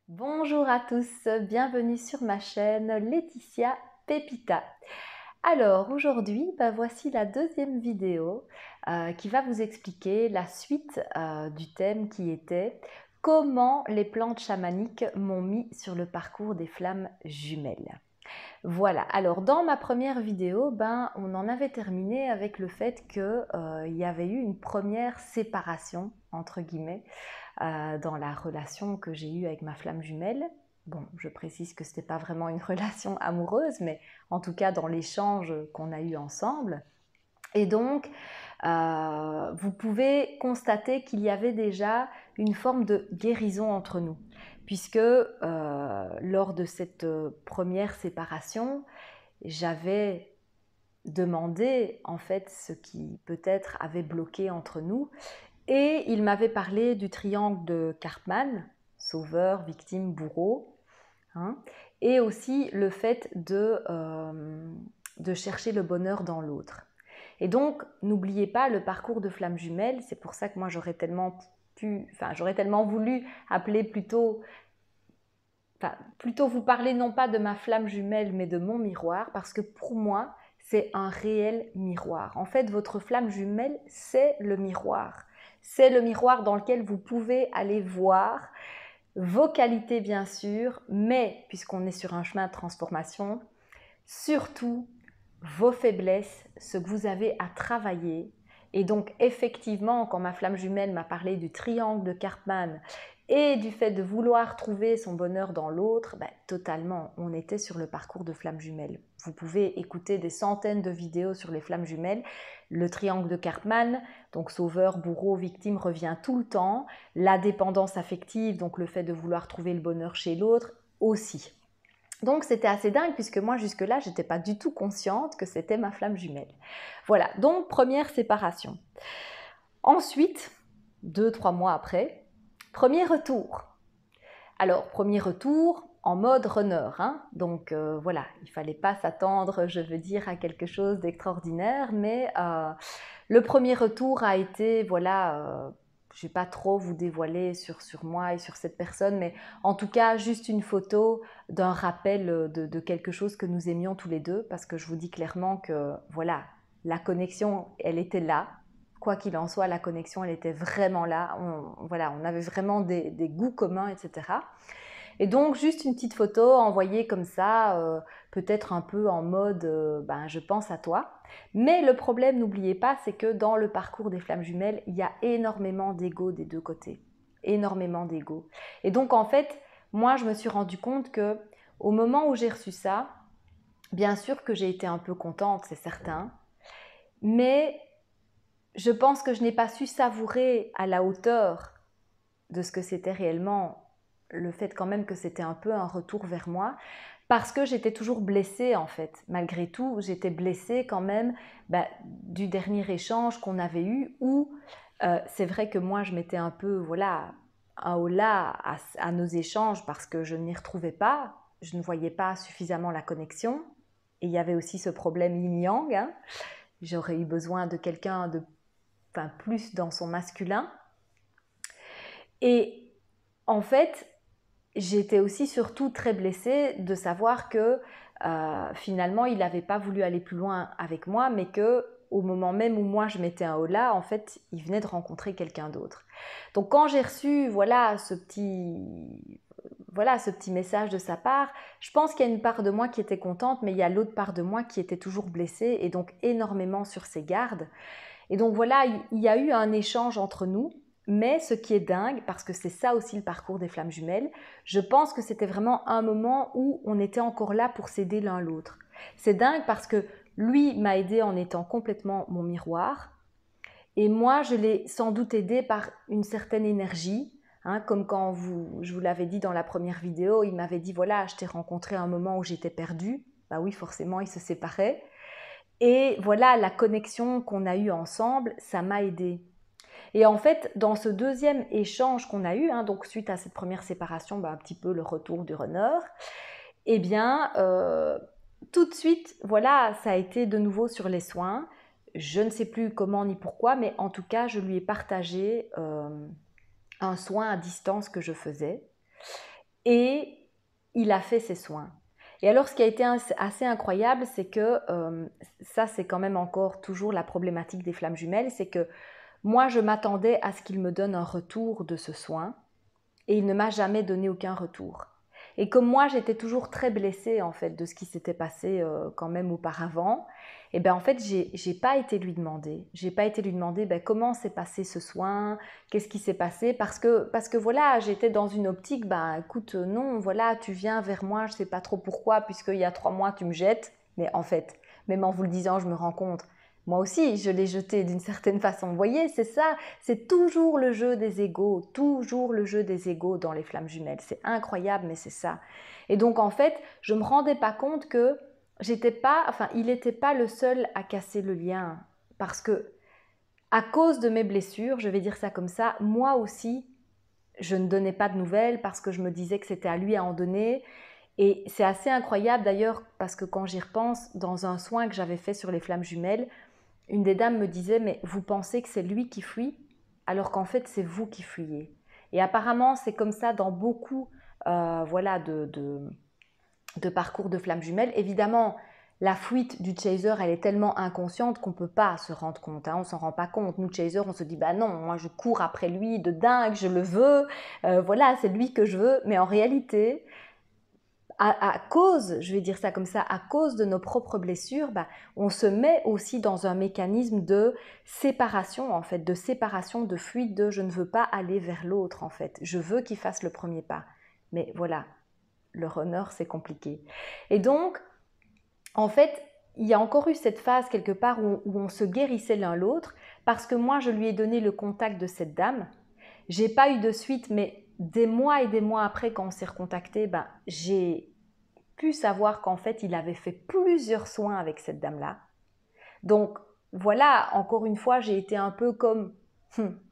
Bonjour à tous, bienvenue sur ma chaîne Laetitia Pepita. Alors aujourd'hui, voici la deuxième vidéo qui va vous expliquer la suite du thème qui était comment les plantes chamaniques m'ont mis sur le parcours des flammes jumelles. Voilà, alors dans ma première vidéo, on en avait terminé avec le fait qu'il y avait eu une première séparation, entre guillemets, dans la relation que j'ai eue avec ma flamme jumelle. Bon, je précise que ce n'était pas vraiment une relation amoureuse, mais en tout cas dans l'échange qu'on a eu ensemble. Et donc, vous pouvez constater qu'il y avait déjà une forme de guérison entre nous, puisque lors de cette première séparation, j'avais demandé en fait ce qui peut-être avait bloqué entre nous, et il m'avait parlé du triangle de Karpman, sauveur, victime, bourreau, hein, et aussi le fait de chercher le bonheur dans l'autre. Et donc, n'oubliez pas le parcours de flamme jumelle, c'est pour ça que moi j'aurais tellement voulu appeler plutôt vous parler non pas de ma flamme jumelle, mais de mon miroir, parce que pour moi, c'est un réel miroir. En fait, votre flamme jumelle, c'est le miroir. C'est le miroir dans lequel vous pouvez aller voir vos qualités, bien sûr, mais puisqu'on est sur un chemin de transformation, surtout vos faiblesses, ce que vous avez à travailler. Et donc, effectivement, quand ma flamme jumelle m'a parlé du triangle de Karpman et du fait de vouloir trouver son bonheur dans l'autre, totalement, on était sur le parcours de flamme jumelle. Vous pouvez écouter des centaines de vidéos sur les flammes jumelles. Le triangle de Karpman, donc sauveur, bourreau, victime, revient tout le temps. La dépendance affective, donc le fait de vouloir trouver le bonheur chez l'autre, aussi. Donc c'était assez dingue puisque moi jusque-là, je n'étais pas du tout consciente que c'était ma flamme jumelle. Voilà, donc première séparation. Ensuite, 2-3 mois après, premier retour. Alors, premier retour en mode runner, hein. Donc voilà, il ne fallait pas s'attendre, je veux dire, à quelque chose d'extraordinaire, mais le premier retour a été, voilà, je ne vais pas trop vous dévoiler sur moi et sur cette personne, mais en tout cas, juste une photo d'un rappel de quelque chose que nous aimions tous les deux, parce que je vous dis clairement que, voilà, la connexion, elle était là. Quoi qu'il en soit, la connexion, elle était vraiment là. Voilà, on avait vraiment des goûts communs, etc. Et donc, juste une petite photo envoyée comme ça, peut-être un peu en mode je pense à toi. Mais le problème, n'oubliez pas, c'est que dans le parcours des flammes jumelles, il y a énormément d'ego des deux côtés. Énormément d'ego. Et donc, en fait, moi, je me suis rendu compte que au moment où j'ai reçu ça, bien sûr que j'ai été un peu contente, c'est certain, mais je pense que je n'ai pas su savourer à la hauteur de ce que c'était réellement le fait quand même que c'était un peu un retour vers moi, parce que j'étais toujours blessée en fait. Malgré tout, j'étais blessée quand même du dernier échange qu'on avait eu où c'est vrai que moi je m'étais un peu, voilà, un holà à nos échanges parce que je n'y retrouvais pas, je ne voyais pas suffisamment la connexion. Et il y avait aussi ce problème yin-yang, hein. J'aurais eu besoin de quelqu'un de plus dans son masculin. Et en fait, j'étais aussi surtout très blessée de savoir que finalement, il n'avait pas voulu aller plus loin avec moi, mais que au moment même où moi je mettais un holà, en fait, il venait de rencontrer quelqu'un d'autre. Donc quand j'ai reçu ce petit message de sa part, je pense qu'il y a une part de moi qui était contente, mais il y a l'autre part de moi qui était toujours blessée et donc énormément sur ses gardes. Et donc voilà, il y a eu un échange entre nous, mais ce qui est dingue, parce que c'est ça aussi le parcours des flammes jumelles, je pense que c'était vraiment un moment où on était encore là pour s'aider l'un l'autre. C'est dingue parce que lui m'a aidé en étant complètement mon miroir, et moi je l'ai sans doute aidé par une certaine énergie, hein, comme quand je vous l'avais dit dans la première vidéo, il m'avait dit voilà, je t'ai rencontré à un moment où j'étais perdue. Bah oui, forcément, il se séparait. Et voilà, la connexion qu'on a eue ensemble, ça m'a aidée. Et en fait, dans ce deuxième échange qu'on a eu, hein, donc suite à cette première séparation, un petit peu le retour du runner, eh bien, tout de suite, voilà, ça a été de nouveau sur les soins. Je ne sais plus comment ni pourquoi, mais en tout cas, je lui ai partagé un soin à distance que je faisais. et il a fait ses soins. Et alors, ce qui a été assez incroyable, c'est que ça, c'est quand même encore toujours la problématique des flammes jumelles, c'est que moi, je m'attendais à ce qu'il me donne un retour de ce soin et il ne m'a jamais donné aucun retour. Et comme moi, j'étais toujours très blessée en fait de ce qui s'était passé quand même auparavant, et ben en fait, j'ai pas été lui demander. J'ai pas été lui demander comment s'est passé ce soin, qu'est-ce qui s'est passé, parce que voilà, j'étais dans une optique, écoute, non, voilà, tu viens vers moi, je sais pas trop pourquoi, puisqu'il y a 3 mois, tu me jettes. Mais en fait, même en vous le disant, je me rends compte, moi aussi, je l'ai jeté d'une certaine façon. Vous voyez, c'est ça, c'est toujours le jeu des égos, toujours le jeu des égos dans les flammes jumelles. C'est incroyable, mais c'est ça. Et donc, en fait, je ne me rendais pas compte que il n'était pas le seul à casser le lien. Parce que, à cause de mes blessures, je vais dire ça comme ça, moi aussi, je ne donnais pas de nouvelles parce que je me disais que c'était à lui à en donner. Et c'est assez incroyable d'ailleurs, parce que quand j'y repense, dans un soin que j'avais fait sur les flammes jumelles, une des dames me disait, mais vous pensez que c'est lui qui fuit, alors qu'en fait c'est vous qui fuyez. Et apparemment c'est comme ça dans beaucoup de parcours de flammes jumelles. Évidemment, la fuite du chaser, elle est tellement inconsciente qu'on ne peut pas se rendre compte, on ne s'en rend pas compte. Nous, chaser, on se dit, non, moi je cours après lui de dingue, je le veux, voilà, c'est lui que je veux. Mais en réalité, à cause, je vais dire ça comme ça, à cause de nos propres blessures, on se met aussi dans un mécanisme de séparation, en fait, de séparation, de fuite, de je ne veux pas aller vers l'autre, en fait. Je veux qu'il fasse le premier pas. Mais voilà, le runner, c'est compliqué. Et donc, en fait, il y a encore eu cette phase quelque part où on se guérissait l'un l'autre, parce que moi, je lui ai donné le contact de cette dame. J'ai pas eu de suite, mais des mois et des mois après, quand on s'est recontacté, j'ai pu savoir qu'en fait, il avait fait plusieurs soins avec cette dame-là. Donc, voilà, encore une fois, j'ai été un peu comme,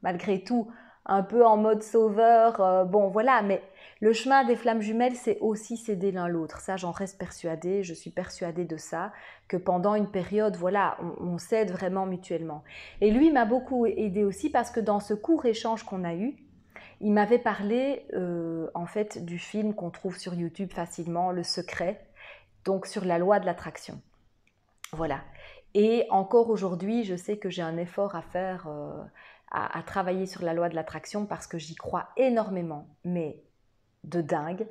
malgré tout, un peu en mode sauveur. Bon, voilà, mais le chemin des flammes jumelles, c'est aussi s'aider l'un l'autre. Ça, j'en reste persuadée, je suis persuadée de ça, que pendant une période, voilà, on s'aide vraiment mutuellement. Et lui m'a beaucoup aidée aussi parce que dans ce court échange qu'on a eu, il m'avait parlé en fait du film qu'on trouve sur YouTube facilement, Le Secret, donc sur la loi de l'attraction. Voilà. Et encore aujourd'hui, je sais que j'ai un effort à faire, à travailler sur la loi de l'attraction parce que j'y crois énormément, mais de dingue.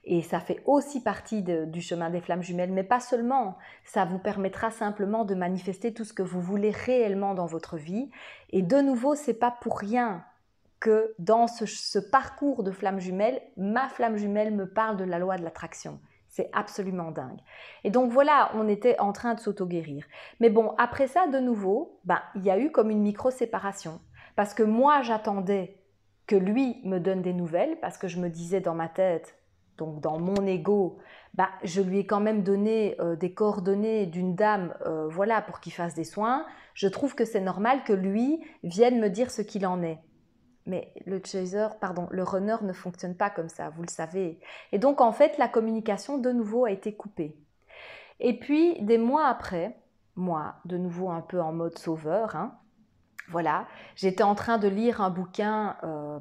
Et ça fait aussi partie du chemin des flammes jumelles, mais pas seulement. Ça vous permettra simplement de manifester tout ce que vous voulez réellement dans votre vie. Et de nouveau, c'est pas pour rien que dans ce parcours de flamme jumelle, ma flamme jumelle me parle de la loi de l'attraction. C'est absolument dingue. Et donc voilà, on était en train de s'auto-guérir. Mais bon, après ça, de nouveau, il y a eu comme une micro-séparation. Parce que moi, j'attendais que lui me donne des nouvelles, parce que je me disais dans ma tête, donc dans mon ego, je lui ai quand même donné des coordonnées d'une dame, voilà, pour qu'il fasse des soins. Je trouve que c'est normal que lui vienne me dire ce qu'il en est. Mais le runner ne fonctionne pas comme ça, vous le savez. Et donc, en fait, la communication, de nouveau, a été coupée. Et puis, des mois après, moi, de nouveau un peu en mode sauveur, voilà, j'étais en train de lire un bouquin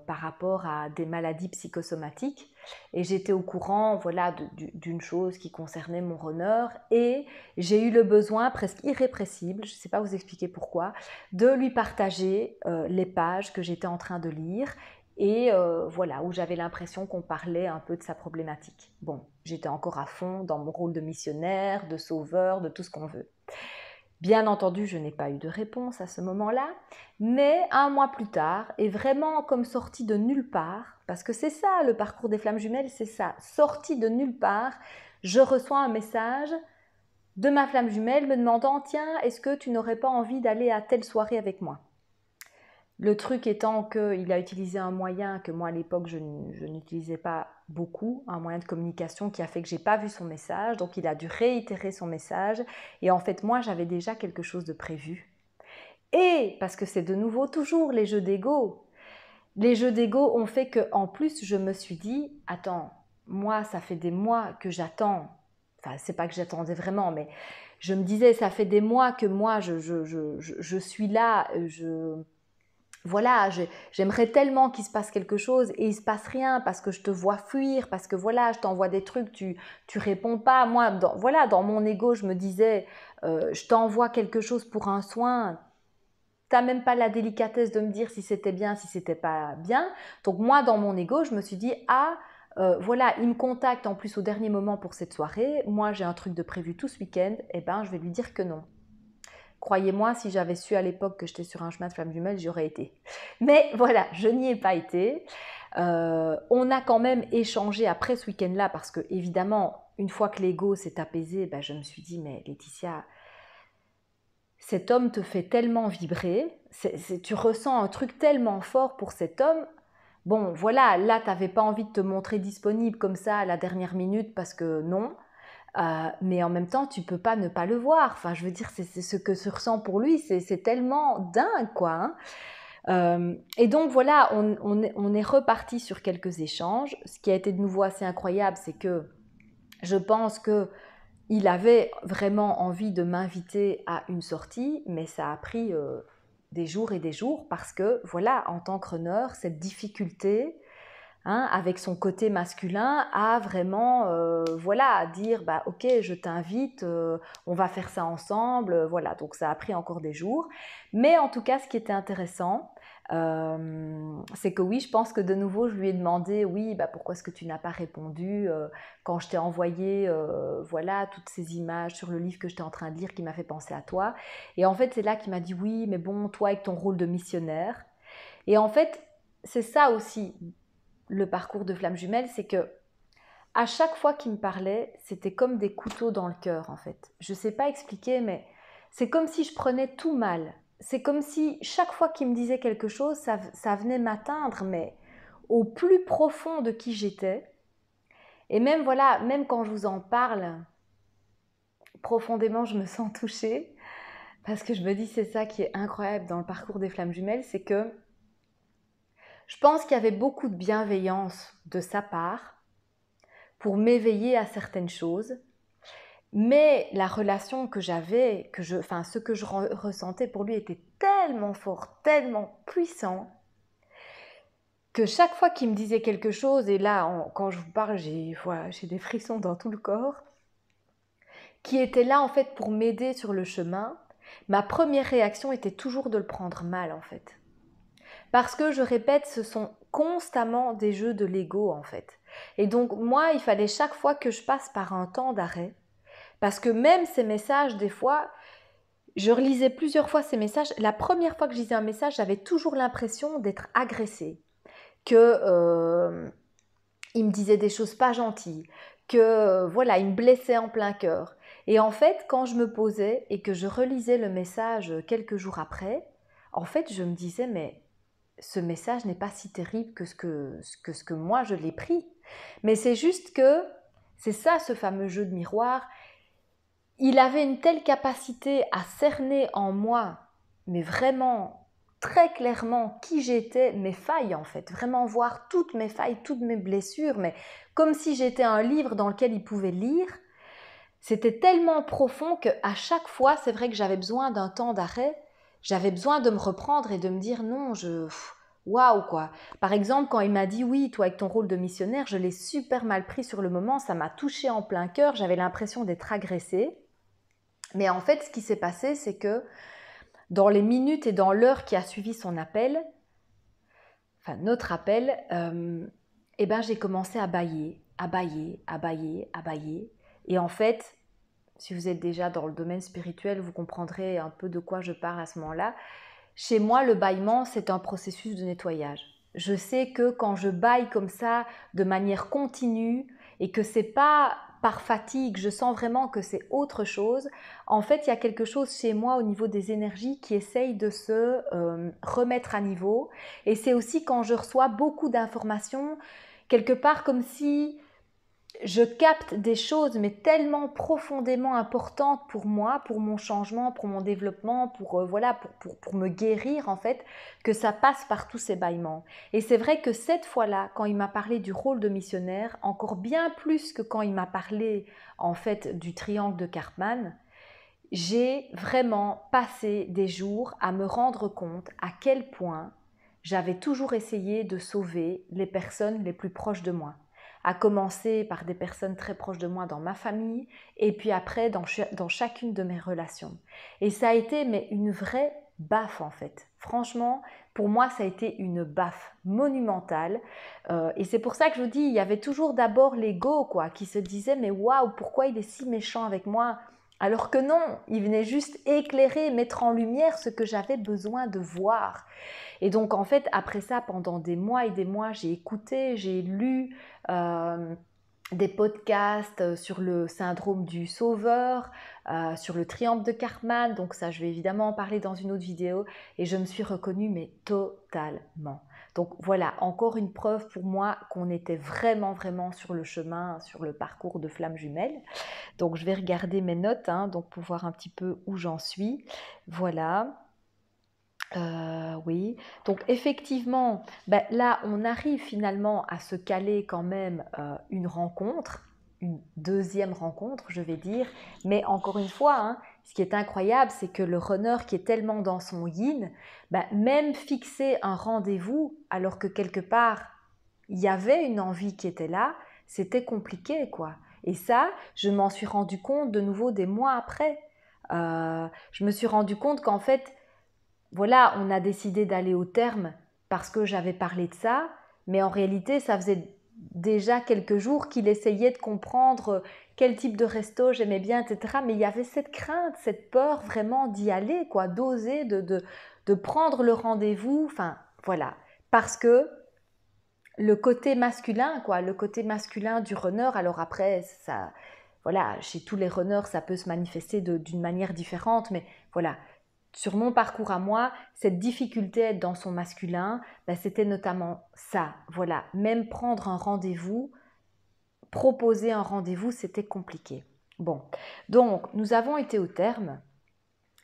par rapport à des maladies psychosomatiques et j'étais au courant, voilà, d'une chose qui concernait mon runner et j'ai eu le besoin presque irrépressible, je ne sais pas vous expliquer pourquoi, de lui partager les pages que j'étais en train de lire et voilà, où j'avais l'impression qu'on parlait un peu de sa problématique. Bon, j'étais encore à fond dans mon rôle de missionnaire, de sauveur, de tout ce qu'on veut. Bien entendu, je n'ai pas eu de réponse à ce moment-là, mais un mois plus tard, et vraiment comme sorti de nulle part, parce que c'est ça le parcours des flammes jumelles, c'est ça, sorti de nulle part, je reçois un message de ma flamme jumelle me demandant « Tiens, est-ce que tu n'aurais pas envie d'aller à telle soirée avec moi ?» Le truc étant qu'il a utilisé un moyen que moi à l'époque je n'utilisais pas beaucoup, un moyen de communication qui a fait que je n'ai pas vu son message, donc il a dû réitérer son message et en fait moi j'avais déjà quelque chose de prévu. Et parce que c'est de nouveau toujours les jeux d'ego. Les jeux d'ego ont fait qu'en plus je me suis dit, attends, moi ça fait des mois que j'attends, enfin c'est pas que j'attendais vraiment, mais je me disais ça fait des mois que moi je suis là, voilà, j'aimerais tellement qu'il se passe quelque chose et il se passe rien parce que je te vois fuir, parce que voilà, je t'envoie des trucs, tu réponds pas. Moi, voilà, dans mon ego, je me disais, je t'envoie quelque chose pour un soin, t'as même pas la délicatesse de me dire si c'était bien, si c'était pas bien. Donc moi, dans mon ego, je me suis dit, ah, voilà, il me contacte en plus au dernier moment pour cette soirée. Moi, j'ai un truc de prévu tout ce week-end. Eh ben, je vais lui dire que non. Croyez-moi, si j'avais su à l'époque que j'étais sur un chemin de flamme jumelle, j'y aurais été. Mais voilà, je n'y ai pas été. On a quand même échangé après ce week-end-là parce que, évidemment, une fois que l'ego s'est apaisé, ben, je me suis dit, mais Laetitia, cet homme te fait tellement vibrer, tu ressens un truc tellement fort pour cet homme. Bon, voilà, là, tu n'avais pas envie de te montrer disponible comme ça à la dernière minute parce que non. Mais en même temps, tu peux pas ne pas le voir. Enfin, je veux dire, c'est ce que se ressent pour lui, c'est tellement dingue, quoi. Hein. Et donc voilà, on est reparti sur quelques échanges. Ce qui a été de nouveau assez incroyable, c'est que je pense que il avait vraiment envie de m'inviter à une sortie, mais ça a pris des jours et des jours parce que voilà, en tant que runner, cette difficulté, hein, avec son côté masculin, à vraiment, voilà, à dire, bah, ok, je t'invite, on va faire ça ensemble, voilà. Donc ça a pris encore des jours. Mais en tout cas, ce qui était intéressant, c'est que oui, je pense que de nouveau, je lui ai demandé, oui, bah, pourquoi est-ce que tu n'as pas répondu quand je t'ai envoyé, voilà, toutes ces images sur le livre que j'étais en train de lire qui m'a fait penser à toi. Et en fait, c'est là qu'il m'a dit, oui, mais bon, toi avec ton rôle de missionnaire. Et en fait, c'est ça aussi le parcours de Flamme Jumelle, c'est que à chaque fois qu'il me parlait, c'était comme des couteaux dans le cœur en fait. Je ne sais pas expliquer, mais c'est comme si je prenais tout mal. C'est comme si chaque fois qu'il me disait quelque chose, ça venait m'atteindre, mais au plus profond de qui j'étais. Et même voilà, même quand je vous en parle, profondément, je me sens touchée parce que je me dis c'est ça qui est incroyable dans le parcours des Flammes Jumelles, c'est que je pense qu'il y avait beaucoup de bienveillance de sa part pour m'éveiller à certaines choses. Mais la relation que j'avais, enfin, ce que je ressentais pour lui était tellement fort, tellement puissant, que chaque fois qu'il me disait quelque chose, et là, quand je vous parle, j'ai des frissons dans tout le corps, qui était là en fait pour m'aider sur le chemin, ma première réaction était toujours de le prendre mal en fait. Parce que je répète, ce sont constamment des jeux de l'ego en fait. Et donc moi, il fallait chaque fois que je passe par un temps d'arrêt, parce que même ces messages, des fois, je relisais plusieurs fois ces messages. La première fois que je lisais un message, j'avais toujours l'impression d'être agressée, que il me disait des choses pas gentilles, que voilà, il me blessait en plein cœur. Et en fait, quand je me posais et que je relisais le message quelques jours après, en fait, je me disais mais ce message n'est pas si terrible que ce que moi je l'ai pris. Mais c'est juste que c'est ça ce fameux jeu de miroir. Il avait une telle capacité à cerner en moi, mais vraiment très clairement qui j'étais, mes failles en fait, vraiment voir toutes mes failles, toutes mes blessures, mais comme si j'étais un livre dans lequel il pouvait lire. C'était tellement profond qu'à chaque fois, c'est vrai que j'avais besoin d'un temps d'arrêt, j'avais besoin de me reprendre et de me dire non, waouh quoi. Par exemple, quand il m'a dit oui, toi avec ton rôle de missionnaire, je l'ai super mal pris sur le moment, ça m'a touché en plein cœur, j'avais l'impression d'être agressée. Mais en fait, ce qui s'est passé, c'est que dans les minutes et dans l'heure qui a suivi son appel, enfin notre appel, eh ben, j'ai commencé à bâiller, à bâiller, à bâiller, à bâiller. Et en fait, si vous êtes déjà dans le domaine spirituel, vous comprendrez un peu de quoi je parle à ce moment-là. Chez moi, le bâillement, c'est un processus de nettoyage. Je sais que quand je bâille comme ça, de manière continue, et que c'est pas par fatigue, je sens vraiment que c'est autre chose. En fait, il y a quelque chose chez moi au niveau des énergies qui essaye de se remettre à niveau. Et c'est aussi quand je reçois beaucoup d'informations, quelque part comme si je capte des choses, mais tellement profondément importantes pour moi, pour mon changement, pour mon développement, voilà, pour me guérir en fait, que ça passe par tous ces bâillements. Et c'est vrai que cette fois-là, quand il m'a parlé du rôle de missionnaire, encore bien plus que quand il m'a parlé en fait du triangle de Karpman, j'ai vraiment passé des jours à me rendre compte à quel point j'avais toujours essayé de sauver les personnes les plus proches de moi. À commencer par des personnes très proches de moi dans ma famille, et puis après dans chacune de mes relations. Et ça a été mais une vraie baffe en fait. Franchement, pour moi, ça a été une baffe monumentale. Et c'est pour ça que je vous dis, il y avait toujours d'abord l'ego, quoi, qui se disait, mais waouh, pourquoi il est si méchant avec moi? Alors que non, il venait juste éclairer, mettre en lumière ce que j'avais besoin de voir. Et donc, en fait, après ça, pendant des mois et des mois, j'ai écouté, j'ai lu des podcasts sur le syndrome du sauveur, sur le triangle de Karpman. Donc ça, je vais évidemment en parler dans une autre vidéo. Et je me suis reconnue, mais totalement. Donc voilà, encore une preuve pour moi qu'on était vraiment, vraiment sur le chemin, sur le parcours de flamme jumelle. Donc je vais regarder mes notes, hein, donc pour voir un petit peu où j'en suis. Voilà. Oui, donc effectivement, ben là, on arrive finalement à se caler quand même une rencontre, une deuxième rencontre, je vais dire. Mais encore une fois, hein, ce qui est incroyable, c'est que le runner qui est tellement dans son yin, ben même fixer un rendez-vous, alors que quelque part, il y avait une envie qui était là, c'était compliqué, quoi. Et ça, je m'en suis rendu compte de nouveau des mois après. Je me suis rendu compte qu'en fait, voilà, on a décidé d'aller au terme parce que j'avais parlé de ça, mais en réalité, ça faisait déjà quelques jours qu'il essayait de comprendre quel type de resto j'aimais bien, etc. Mais il y avait cette crainte, cette peur vraiment d'y aller, quoi, d'oser, de prendre le rendez-vous, enfin, voilà. Parce que le côté masculin, quoi, le côté masculin du runner, alors après, ça, voilà, chez tous les runners, ça peut se manifester d'une manière différente, mais voilà, sur mon parcours à moi, cette difficulté à être dans son masculin, ben, c'était notamment ça. Voilà, même prendre un rendez-vous, proposer un rendez-vous, c'était compliqué. Bon, donc nous avons été au terme.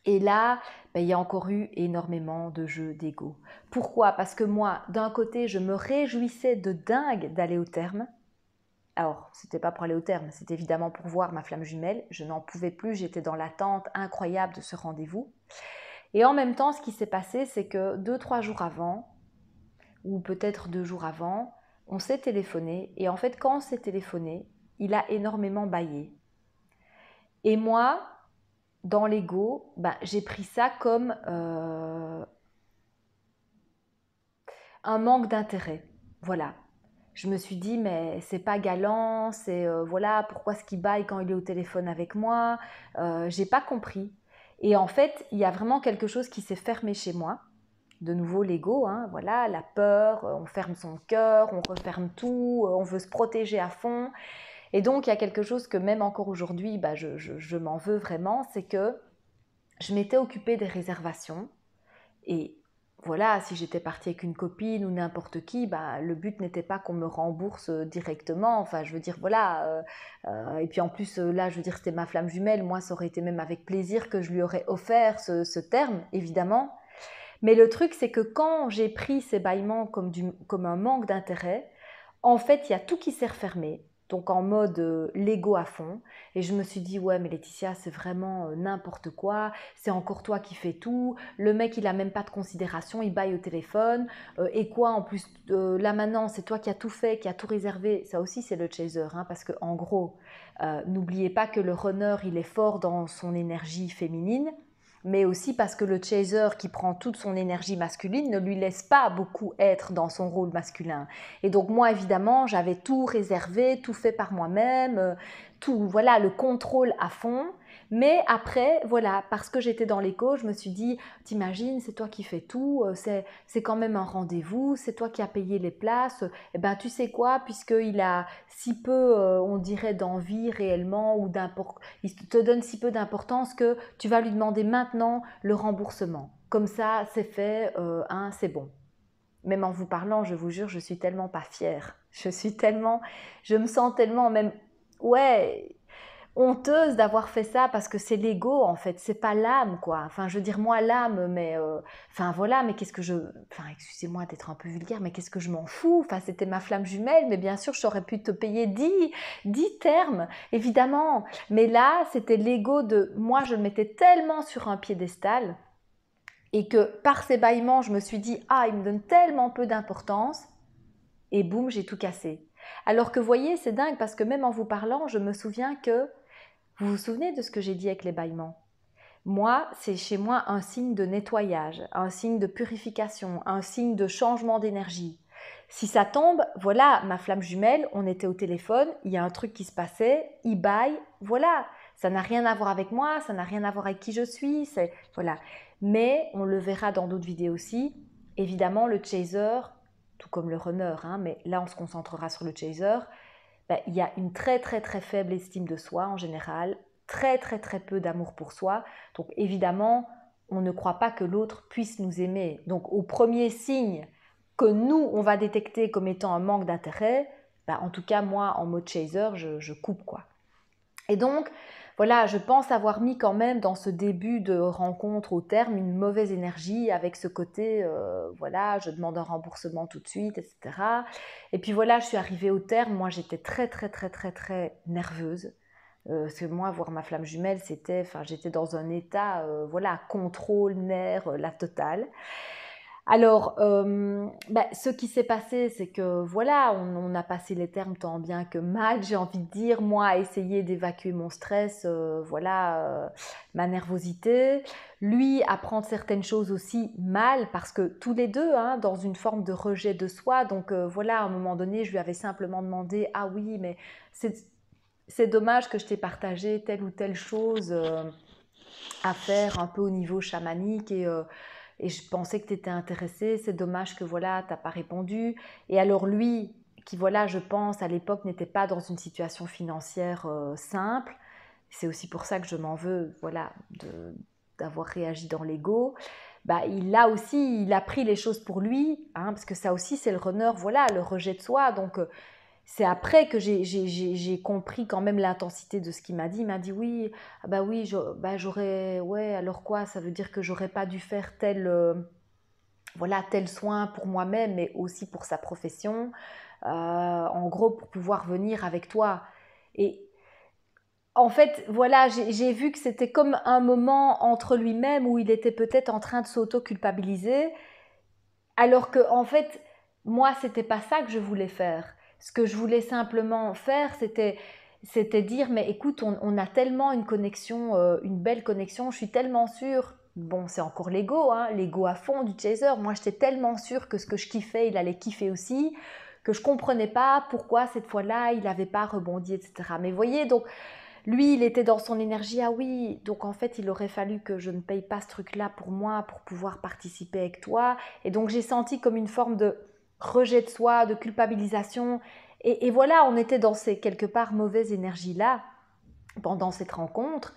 Et là, ben, il y a encore eu énormément de jeux d'ego. Pourquoi? Parce que moi, d'un côté, je me réjouissais de dingue d'aller au terme. Alors, c'était pas pour aller au terme, c'était évidemment pour voir ma flamme jumelle. Je n'en pouvais plus, j'étais dans l'attente incroyable de ce rendez-vous. Et en même temps, ce qui s'est passé, c'est que 2-3 jours avant, ou peut-être 2 jours avant, on s'est téléphoné. Et en fait, quand on s'est téléphoné, il a énormément bâillé. Et moi, dans l'ego, ben, j'ai pris ça comme un manque d'intérêt. Voilà. Je me suis dit, mais c'est pas galant, c'est voilà, pourquoi est-ce qu'il baille quand il est au téléphone avec moi? J'ai pas compris. Et en fait, il y a vraiment quelque chose qui s'est fermé chez moi. De nouveau, l'ego, hein, voilà, la peur, on ferme son cœur, on referme tout, on veut se protéger à fond. Et donc, il y a quelque chose que même encore aujourd'hui, bah, je m'en veux vraiment, c'est que je m'étais occupée des réservations. Et voilà, si j'étais partie avec une copine ou n'importe qui, bah, le but n'était pas qu'on me rembourse directement. Enfin, je veux dire, voilà. Et puis en plus, là, je veux dire, c'était ma flamme jumelle. Moi, ça aurait été même avec plaisir que je lui aurais offert ce terme, évidemment. Mais le truc, c'est que quand j'ai pris ces bâillements comme un manque d'intérêt, en fait, il y a tout qui s'est refermé. Donc en mode Lego à fond. Et je me suis dit, ouais, mais Laetitia, c'est vraiment n'importe quoi. C'est encore toi qui fais tout. Le mec, il a même pas de considération. Il baille au téléphone. Et quoi, en plus, là maintenant, c'est toi qui as tout fait, qui as tout réservé. Ça aussi, c'est le chaser. Hein, parce que en gros, n'oubliez pas que le runner, il est fort dans son énergie féminine, mais aussi parce que le chaser qui prend toute son énergie masculine ne lui laisse pas beaucoup être dans son rôle masculin. Et donc moi, évidemment, j'avais tout réservé, tout fait par moi-même, tout, voilà, le contrôle à fond. Mais après, voilà, parce que j'étais dans l'écho, je me suis dit, t'imagines, c'est toi qui fais tout, c'est quand même un rendez-vous, c'est toi qui as payé les places. Eh ben, tu sais quoi, puisqu'il a si peu, on dirait, d'envie réellement, ou il te donne si peu d'importance que tu vas lui demander maintenant le remboursement. Comme ça, c'est fait, hein, c'est bon. Même en vous parlant, je vous jure, je suis tellement pas fière. Je me sens tellement même, ouais, honteuse d'avoir fait ça parce que c'est l'ego en fait, c'est pas l'âme quoi. Enfin, je veux dire moi l'âme, mais enfin voilà, mais qu'est-ce que enfin excusez-moi d'être un peu vulgaire, mais qu'est-ce que je m'en fous. Enfin, c'était ma flamme jumelle, mais bien sûr, j'aurais pu te payer 10 termes, évidemment. Mais là, c'était l'ego de moi, je me mettais tellement sur un piédestal. et que par ces bâillements, je me suis dit « Ah, il me donne tellement peu d'importance » et boum, j'ai tout cassé. Alors que vous voyez, c'est dingue parce que même en vous parlant, je me souviens que… Vous vous souvenez de ce que j'ai dit avec les bâillements? Moi, c'est chez moi un signe de nettoyage, un signe de purification, un signe de changement d'énergie. Si ça tombe, voilà, ma flamme jumelle, on était au téléphone, il y a un truc qui se passait, il baille, voilà. Ça n'a rien à voir avec moi, ça n'a rien à voir avec qui je suis, voilà. Mais on le verra dans d'autres vidéos aussi. Évidemment, le chaser, tout comme le runner, hein, mais là on se concentrera sur le chaser, ben, il y a une très très très faible estime de soi en général, très très très peu d'amour pour soi. Donc évidemment, on ne croit pas que l'autre puisse nous aimer. Donc au premier signe que nous, on va détecter comme étant un manque d'intérêt, ben, en tout cas moi, en mode chaser, je coupe quoi. Et donc, voilà, je pense avoir mis quand même dans ce début de rencontre au terme une mauvaise énergie avec ce côté, voilà, je demande un remboursement tout de suite, etc. Et puis voilà, je suis arrivée au terme, moi j'étais très très très très très nerveuse. Parce que moi, voir ma flamme jumelle, c'était, enfin, j'étais dans un état, voilà, contrôle, nerf, la totale. Alors, ce qui s'est passé, c'est que voilà, on a passé les termes tant bien que mal, j'ai envie de dire, moi à essayer d'évacuer mon stress, ma nervosité, lui à prendre certaines choses aussi mal, parce que tous les deux, hein, dans une forme de rejet de soi, donc voilà, à un moment donné, je lui avais simplement demandé, ah oui, mais c'est dommage que je t'ai partagé telle ou telle chose à faire un peu au niveau chamanique et je pensais que tu étais intéressée, c'est dommage que voilà, tu n'as pas répondu. Et alors lui, qui voilà, je pense, à l'époque n'était pas dans une situation financière simple, c'est aussi pour ça que je m'en veux, voilà, d'avoir réagi dans l'ego. Bah, là aussi, il a pris les choses pour lui, hein, parce que ça aussi, c'est le runner, voilà, le rejet de soi. Donc, c'est après que j'ai compris quand même l'intensité de ce qu'il m'a dit. Il m'a dit oui, ah bah oui, j'aurais, ouais, alors quoi, ça veut dire que j'aurais pas dû faire voilà, tel soin pour moi-même, mais aussi pour sa profession, en gros pour pouvoir venir avec toi. Et en fait, voilà, j'ai vu que c'était comme un moment entre lui-même où il était peut-être en train de s'auto-culpabiliser, alors que en fait, moi, c'était pas ça que je voulais faire. Ce que je voulais simplement faire, c'était dire, mais écoute, on a tellement une connexion, une belle connexion, je suis tellement sûre, bon, c'est encore l'ego, hein, l'ego à fond du chaser, moi j'étais tellement sûre que ce que je kiffais, il allait kiffer aussi, que je comprenais pas pourquoi cette fois-là, il n'avait pas rebondi, etc. Mais voyez, donc, lui, il était dans son énergie, ah oui, donc en fait, il aurait fallu que je ne paye pas ce truc-là pour moi, pour pouvoir participer avec toi. Et donc, j'ai senti comme une forme de rejet de soi, de culpabilisation. Et voilà, on était dans ces quelque part mauvaises énergies-là pendant cette rencontre.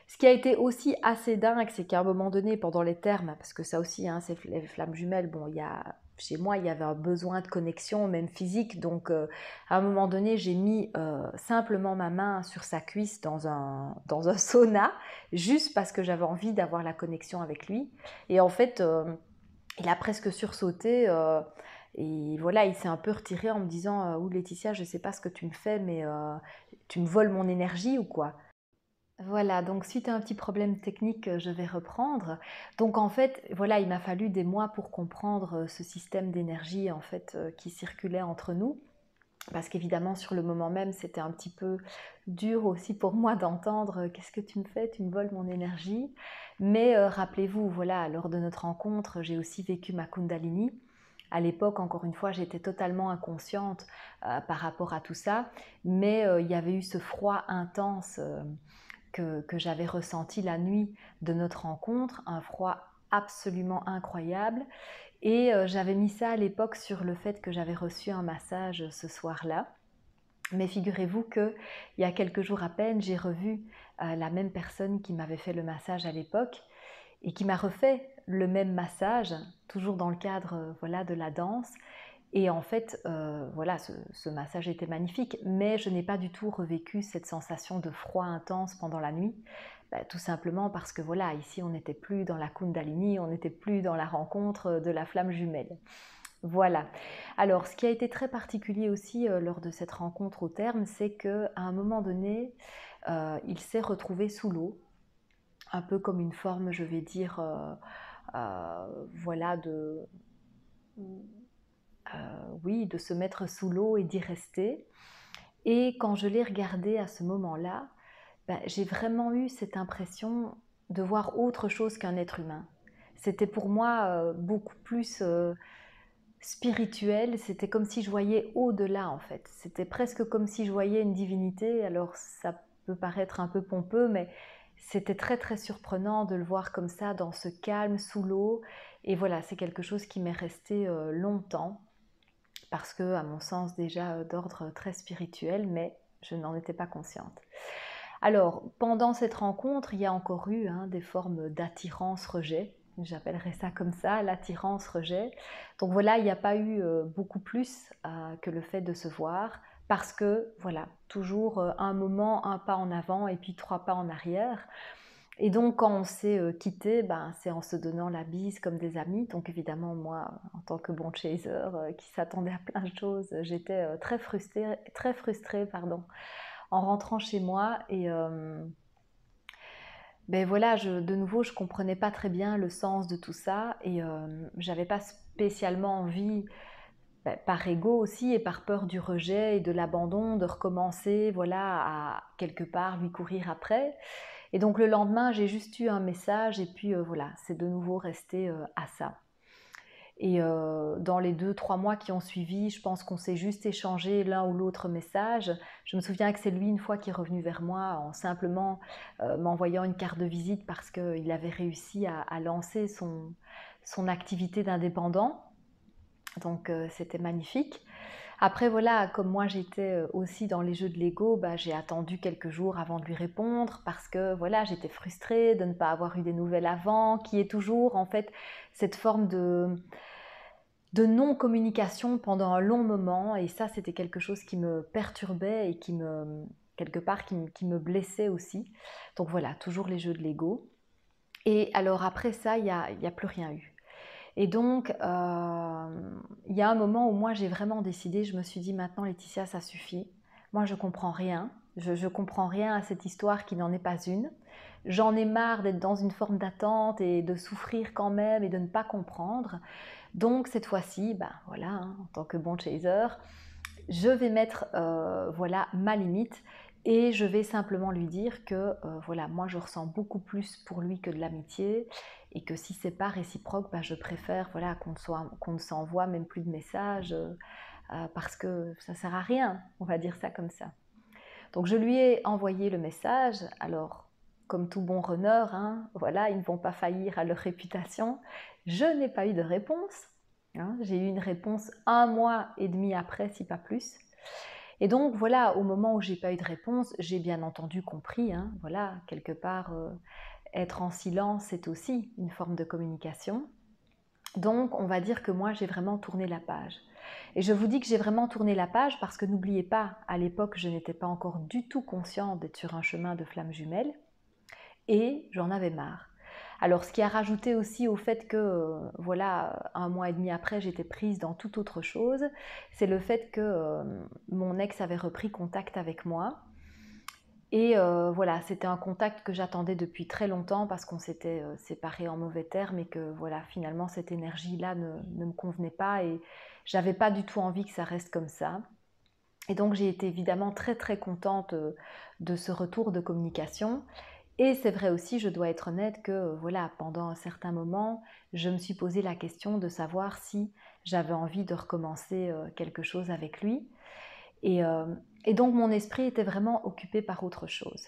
Ce qui a été aussi assez dingue, c'est qu'à un moment donné, pendant les termes, parce que ça aussi, hein, c'est les flammes jumelles, bon, chez moi, il y avait un besoin de connexion, même physique, donc à un moment donné, j'ai mis simplement ma main sur sa cuisse dans un sauna, juste parce que j'avais envie d'avoir la connexion avec lui. Et en fait, il a presque sursauté. Et voilà, il s'est un peu retiré en me disant Ouh Laetitia, je ne sais pas ce que tu me fais, mais tu me voles mon énergie ou quoi. Voilà, donc suite à un petit problème technique, je vais reprendre. Donc en fait, voilà, il m'a fallu des mois pour comprendre ce système d'énergie en fait qui circulait entre nous. Parce qu'évidemment, sur le moment même, c'était un petit peu dur aussi pour moi d'entendre qu'est-ce que tu me fais, tu me voles mon énergie. Mais rappelez-vous, voilà, lors de notre rencontre, j'ai aussi vécu ma Kundalini. À l'époque, encore une fois, j'étais totalement inconsciente par rapport à tout ça, mais il y avait eu ce froid intense que j'avais ressenti la nuit de notre rencontre, un froid absolument incroyable. Et j'avais mis ça à l'époque sur le fait que j'avais reçu un massage ce soir-là. Mais figurez-vous qu'il y a quelques jours à peine, j'ai revu la même personne qui m'avait fait le massage à l'époque et qui m'a refait le même massage, toujours dans le cadre voilà, de la danse. Et en fait, voilà, ce massage était magnifique, mais je n'ai pas du tout revécu cette sensation de froid intense pendant la nuit. Tout simplement parce que voilà, ici on n'était plus dans la Kundalini, on n'était plus dans la rencontre de la flamme jumelle. Voilà. Alors, ce qui a été très particulier aussi lors de cette rencontre au terme, c'est qu'à un moment donné, il s'est retrouvé sous l'eau, un peu comme une forme, je vais dire, voilà, oui, de se mettre sous l'eau et d'y rester. Et quand je l'ai regardé à ce moment-là, ben, j'ai vraiment eu cette impression de voir autre chose qu'un être humain. C'était pour moi beaucoup plus spirituel, c'était comme si je voyais au-delà en fait. C'était presque comme si je voyais une divinité, alors ça peut paraître un peu pompeux, mais c'était très très surprenant de le voir comme ça, dans ce calme, sous l'eau. Et voilà, c'est quelque chose qui m'est resté longtemps, parce que, à mon sens, déjà d'ordre très spirituel, mais je n'en étais pas consciente. Alors, pendant cette rencontre, il y a encore eu des formes d'attirance-rejet. J'appellerais ça comme ça, l'attirance-rejet. Donc voilà, il n'y a pas eu beaucoup plus que le fait de se voir, parce que, voilà, toujours un moment, un pas en avant et puis 3 pas en arrière. Et donc, quand on s'est quitté, ben, c'est en se donnant la bise comme des amis. Donc, évidemment, moi, en tant que bon chaser qui s'attendait à plein de choses, j'étais très frustrée, pardon, en rentrant chez moi. Et ben voilà, de nouveau, je comprenais pas très bien le sens de tout ça. Et j'avais pas spécialement envie, ben, par ego aussi et par peur du rejet et de l'abandon, de recommencer, voilà, à quelque part lui courir après. Et donc le lendemain, j'ai juste eu un message et puis voilà, c'est de nouveau resté à ça. Et dans les 2-3 mois qui ont suivi, je pense qu'on s'est juste échangé l'un ou l'autre message. Je me souviens que c'est lui une fois qui est revenu vers moi en simplement m'envoyant une carte de visite parce qu'il avait réussi à lancer son activité d'indépendant. Donc c'était magnifique. Après voilà, comme moi j'étais aussi dans les jeux de Lego, bah, j'ai attendu quelques jours avant de lui répondre parce que voilà, j'étais frustrée de ne pas avoir eu des nouvelles avant, qui est toujours en fait cette forme de non-communication pendant un long moment. Et ça, c'était quelque chose qui me perturbait et quelque part, qui me blessait aussi. Donc voilà, toujours les jeux de Lego. Et alors après ça, il y a plus rien eu. Et donc, il y a un moment où moi j'ai vraiment décidé, je me suis dit maintenant Laetitia, ça suffit. Moi je comprends rien, je comprends rien à cette histoire qui n'en est pas une. J'en ai marre d'être dans une forme d'attente et de souffrir quand même et de ne pas comprendre. Donc cette fois-ci, ben voilà, en tant que bon chaser, je vais mettre voilà, ma limite et je vais simplement lui dire que voilà, moi je ressens beaucoup plus pour lui que de l'amitié et que si c'est pas réciproque, bah, je préfère voilà, qu'on ne s'envoie même plus de messages parce que ça sert à rien, on va dire ça comme ça. Donc je lui ai envoyé le message. Alors comme tout bon runner, voilà, ils ne vont pas faillir à leur réputation. Je n'ai pas eu de réponse. J'ai eu une réponse 1 mois et demi après, si pas plus. Et donc voilà, au moment où j'ai pas eu de réponse, j'ai bien entendu compris, voilà, quelque part, être en silence, c'est aussi une forme de communication. Donc on va dire que moi j'ai vraiment tourné la page. Et je vous dis que j'ai vraiment tourné la page parce que n'oubliez pas, à l'époque je n'étais pas encore du tout consciente d'être sur un chemin de flammes jumelles et j'en avais marre. Alors ce qui a rajouté aussi au fait que voilà, 1 mois et demi après j'étais prise dans toute autre chose, c'est le fait que mon ex avait repris contact avec moi. Et voilà, c'était un contact que j'attendais depuis très longtemps parce qu'on s'était séparés en mauvais termes et que voilà, finalement cette énergie-là ne me convenait pas et j'avais pas du tout envie que ça reste comme ça. Et donc j'ai été évidemment très très contente de ce retour de communication. Et c'est vrai aussi, je dois être honnête, que voilà, pendant un certain moment, je me suis posé la question de savoir si j'avais envie de recommencer quelque chose avec lui. Et, euh, et donc mon esprit était vraiment occupé par autre chose.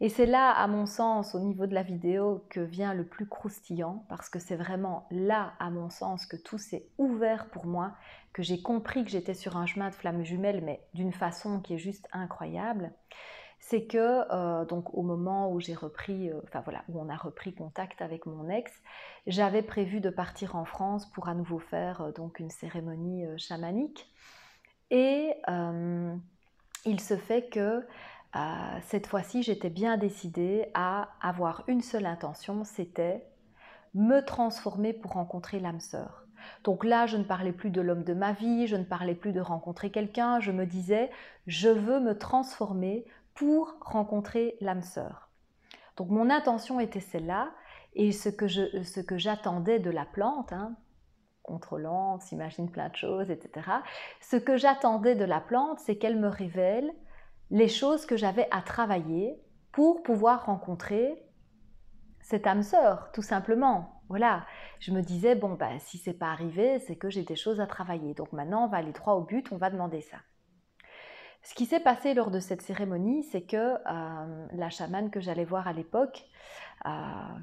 Et c'est là, à mon sens, au niveau de la vidéo, que vient le plus croustillant, parce que c'est vraiment là, à mon sens, que tout s'est ouvert pour moi, que j'ai compris que j'étais sur un chemin de flammes jumelles, mais d'une façon qui est juste incroyable. C'est que donc au moment où j'ai repris, enfin voilà, où on a repris contact avec mon ex, j'avais prévu de partir en France pour à nouveau faire donc une cérémonie chamanique. Et il se fait que cette fois-ci, j'étais bien décidée à avoir une seule intention, c'était me transformer pour rencontrer l'âme sœur. Donc là, je ne parlais plus de l'homme de ma vie, je ne parlais plus de rencontrer quelqu'un, je me disais, je veux me transformer pour rencontrer l'âme sœur. Donc mon intention était celle-là, Et ce que j'attendais de la plante, hein, contrôlant, on s'imagine plein de choses, etc. Ce que j'attendais de la plante, c'est qu'elle me révèle les choses que j'avais à travailler pour pouvoir rencontrer cette âme sœur, tout simplement. Voilà, je me disais, bon, ben, si c'est pas arrivé, c'est que j'ai des choses à travailler. Donc maintenant, on va aller droit au but, on va demander ça. Ce qui s'est passé lors de cette cérémonie, c'est que la chamane que j'allais voir à l'époque,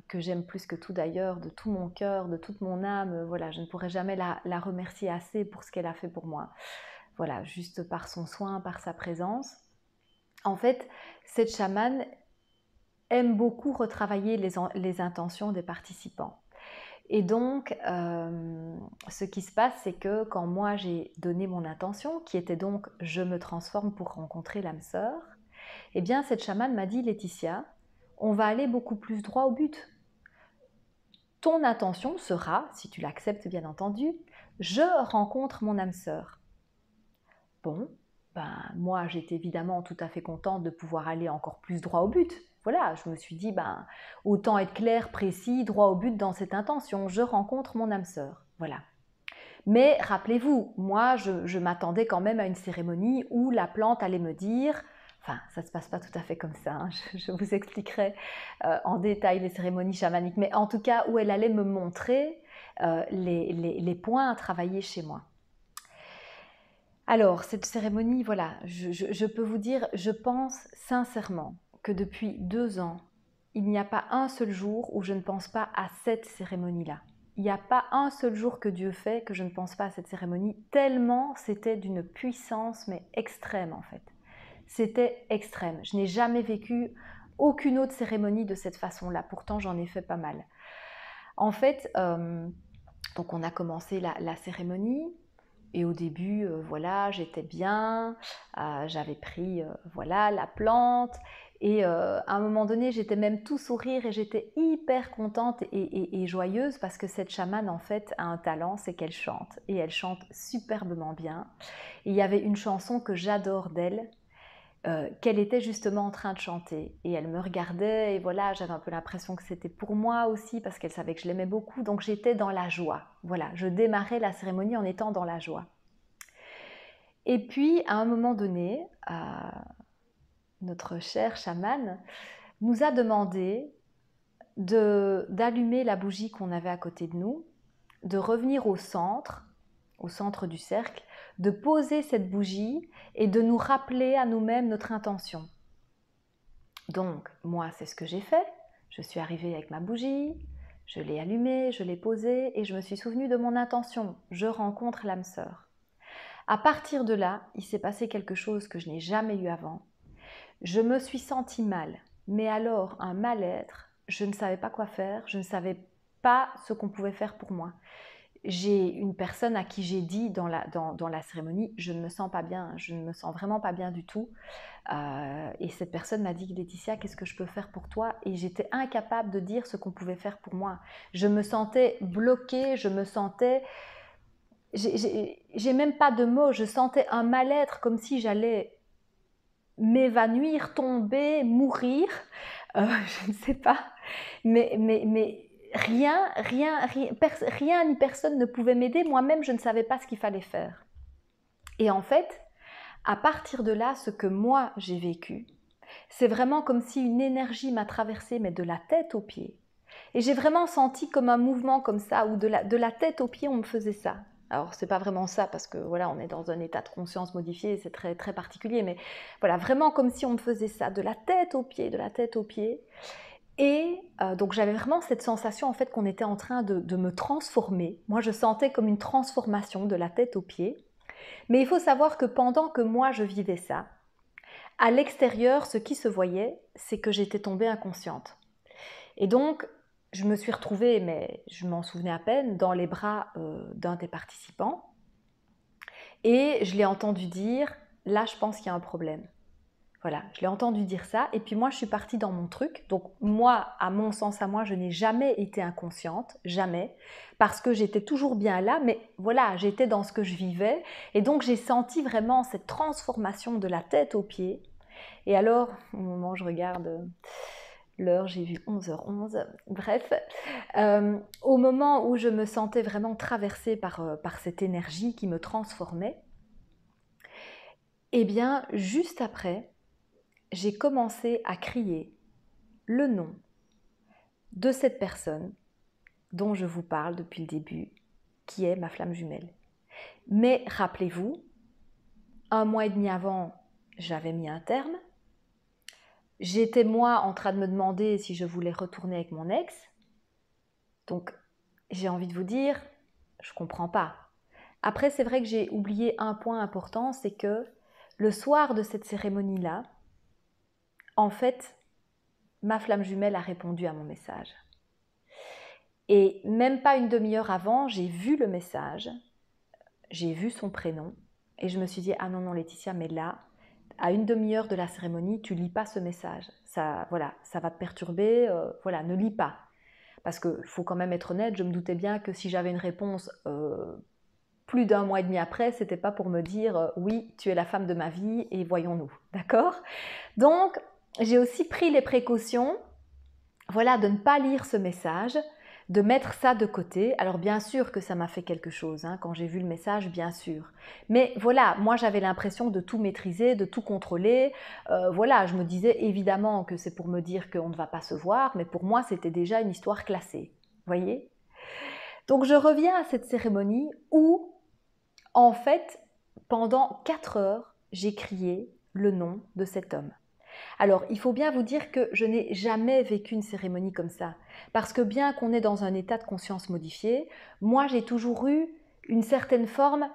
que j'aime plus que tout d'ailleurs, de tout mon cœur, de toute mon âme, voilà, je ne pourrais jamais la remercier assez pour ce qu'elle a fait pour moi. Voilà, juste par son soin, par sa présence. En fait, cette chamane aime beaucoup retravailler les intentions des participants. Et donc, ce qui se passe, c'est que quand moi j'ai donné mon intention, qui était donc « je me transforme pour rencontrer l'âme sœur », eh bien cette chamane m'a dit « Laetitia, on va aller beaucoup plus droit au but. Ton intention sera, si tu l'acceptes bien entendu, je rencontre mon âme sœur. » Bon, ben moi j'étais évidemment tout à fait contente de pouvoir aller encore plus droit au but. Voilà, je me suis dit, ben, autant être clair, précis, droit au but dans cette intention. Je rencontre mon âme sœur. Voilà. Mais rappelez-vous, moi, je m'attendais quand même à une cérémonie où la plante allait me dire, enfin, ça ne se passe pas tout à fait comme ça, hein, je vous expliquerai en détail les cérémonies chamaniques, mais en tout cas où elle allait me montrer les points à travailler chez moi. Alors, cette cérémonie, voilà, je peux vous dire, je pense sincèrement que depuis 2 ans, il n'y a pas un seul jour où je ne pense pas à cette cérémonie-là. Il n'y a pas un seul jour que Dieu fait que je ne pense pas à cette cérémonie, tellement c'était d'une puissance, mais extrême en fait. C'était extrême. Je n'ai jamais vécu aucune autre cérémonie de cette façon-là, pourtant j'en ai fait pas mal. En fait, donc on a commencé la cérémonie. Et au début, voilà, j'étais bien, j'avais pris voilà, la plante. Et à un moment donné, j'étais même tout sourire et j'étais hyper contente et joyeuse parce que cette chamane, en fait, a un talent, c'est qu'elle chante. Et elle chante superbement bien. Et il y avait une chanson que j'adore d'elle, qu'elle était justement en train de chanter. Et elle me regardait et voilà, j'avais un peu l'impression que c'était pour moi aussi parce qu'elle savait que je l'aimais beaucoup. Donc j'étais dans la joie. Voilà, je démarrais la cérémonie en étant dans la joie. Et puis, à un moment donné, notre cher chaman nous a demandé d'allumer la bougie qu'on avait à côté de nous, de revenir au centre du cercle, de poser cette bougie et de nous rappeler à nous-mêmes notre intention. Donc, moi, c'est ce que j'ai fait. Je suis arrivée avec ma bougie, je l'ai allumée, je l'ai posée et je me suis souvenue de mon intention. Je rencontre l'âme sœur. À partir de là, il s'est passé quelque chose que je n'ai jamais eu avant. Je me suis sentie mal, mais alors un mal-être, je ne savais pas quoi faire, je ne savais pas ce qu'on pouvait faire pour moi. J'ai une personne à qui j'ai dit dans la cérémonie, je ne me sens pas bien, je ne me sens vraiment pas bien du tout. Et cette personne m'a dit, Laetitia, qu'est-ce que je peux faire pour toi? Et j'étais incapable de dire ce qu'on pouvait faire pour moi. Je me sentais bloquée, je me sentais... J'ai même pas de mots, je sentais un mal-être comme si j'allais m'évanouir, tomber, mourir, je ne sais pas, mais rien ni personne ne pouvait m'aider, moi-même je ne savais pas ce qu'il fallait faire. Et en fait, à partir de là, ce que moi j'ai vécu, c'est vraiment comme si une énergie m'a traversée, mais de la tête aux pieds. Et j'ai vraiment senti comme un mouvement comme ça, où de la tête aux pieds on me faisait ça. Alors, c'est pas vraiment ça, parce que voilà, on est dans un état de conscience modifié, c'est très, très particulier, mais voilà, vraiment comme si on me faisait ça, de la tête aux pieds, de la tête aux pieds. Et donc, j'avais vraiment cette sensation, en fait, qu'on était en train de me transformer. Moi, je sentais comme une transformation de la tête aux pieds. Mais il faut savoir que pendant que moi, je vivais ça, à l'extérieur, ce qui se voyait, c'est que j'étais tombée inconsciente. Et donc, je me suis retrouvée, mais je m'en souvenais à peine, dans les bras d'un des participants. Et je l'ai entendu dire, là je pense qu'il y a un problème. Voilà, je l'ai entendu dire ça. Et puis moi je suis partie dans mon truc. Donc moi, à mon sens à moi, je n'ai jamais été inconsciente, jamais. Parce que j'étais toujours bien là, mais voilà, j'étais dans ce que je vivais. Et donc j'ai senti vraiment cette transformation de la tête aux pieds. Et alors, au moment où je regarde l'heure, j'ai vu 11h11, bref. Au moment où je me sentais vraiment traversée par cette énergie qui me transformait, eh bien, juste après, j'ai commencé à crier le nom de cette personne dont je vous parle depuis le début, qui est ma flamme jumelle. Mais rappelez-vous, 1 mois et demi avant, j'avais mis un terme. J'étais moi en train de me demander si je voulais retourner avec mon ex. Donc, j'ai envie de vous dire, je comprends pas. Après, c'est vrai que j'ai oublié un point important, c'est que le soir de cette cérémonie-là, en fait, ma flamme jumelle a répondu à mon message. Et même pas une demi-heure avant, j'ai vu le message, j'ai vu son prénom, et je me suis dit, ah non, non Laetitia, mais là, à une demi-heure de la cérémonie, tu lis pas ce message. Ça, voilà, ça va te perturber, voilà, ne lis pas. Parce qu'il faut quand même être honnête, je me doutais bien que si j'avais une réponse plus d'1 mois et demi après, c'était pas pour me dire oui, tu es la femme de ma vie et voyons-nous, d'accord? Donc, j'ai aussi pris les précautions, voilà, de ne pas lire ce message, de mettre ça de côté. Alors bien sûr que ça m'a fait quelque chose, hein, quand j'ai vu le message, bien sûr. Mais voilà, moi j'avais l'impression de tout maîtriser, de tout contrôler. Voilà, je me disais évidemment que c'est pour me dire qu'on ne va pas se voir, mais pour moi c'était déjà une histoire classée. Voyez? Donc je reviens à cette cérémonie où, en fait, pendant 4 heures, j'ai crié le nom de cet homme. Alors, il faut bien vous dire que je n'ai jamais vécu une cérémonie comme ça. Parce que bien qu'on est dans un état de conscience modifié, moi j'ai toujours eu une certaine forme.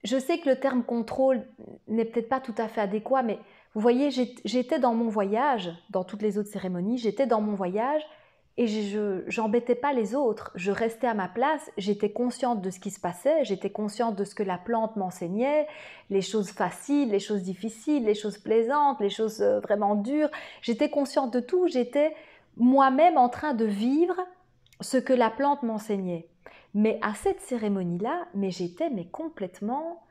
Je sais que le terme contrôle n'est peut-être pas tout à fait adéquat, mais vous voyez, j'étais dans mon voyage, dans toutes les autres cérémonies, j'étais dans mon voyage et je n'embêtais pas les autres. Je restais à ma place, j'étais consciente de ce qui se passait, j'étais consciente de ce que la plante m'enseignait, les choses faciles, les choses difficiles, les choses plaisantes, les choses vraiment dures. J'étais consciente de tout, j'étais moi-même en train de vivre ce que la plante m'enseignait. Mais à cette cérémonie-là, mais j'étais complètement...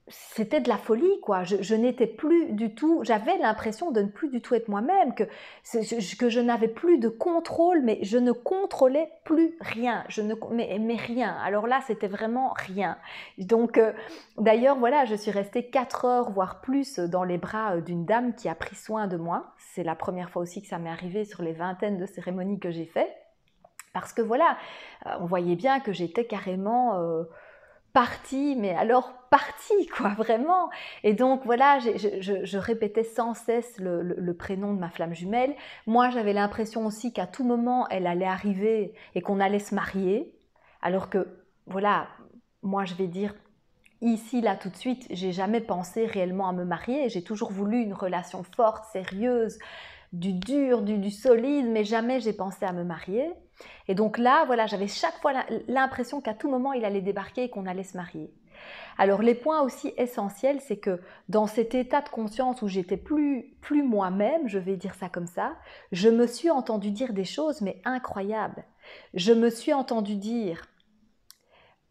C'était de la folie, quoi. Je n'étais plus du tout... J'avais l'impression de ne plus du tout être moi-même, que je n'avais plus de contrôle, mais je ne contrôlais plus rien. Mais rien. Alors là, c'était vraiment rien. Donc, d'ailleurs, voilà, je suis restée 4 heures, voire plus, dans les bras d'une dame qui a pris soin de moi. C'est la première fois aussi que ça m'est arrivé sur les vingtaines de cérémonies que j'ai faites. Parce que voilà, on voyait bien que j'étais carrément partie, mais alors partie, quoi, vraiment. Et donc voilà, je répétais sans cesse le prénom de ma flamme jumelle. Moi, j'avais l'impression aussi qu'à tout moment, elle allait arriver et qu'on allait se marier. Alors que, voilà, moi je vais dire, ici, là, tout de suite, j'ai jamais pensé réellement à me marier. J'ai toujours voulu une relation forte, sérieuse, du dur, du solide, mais jamais j'ai pensé à me marier. Et donc là, voilà, j'avais chaque fois l'impression qu'à tout moment, il allait débarquer et qu'on allait se marier. Alors les points aussi essentiels, c'est que dans cet état de conscience où j'étais plus moi-même, je vais dire ça comme ça, je me suis entendue dire des choses, mais incroyables. Je me suis entendue dire,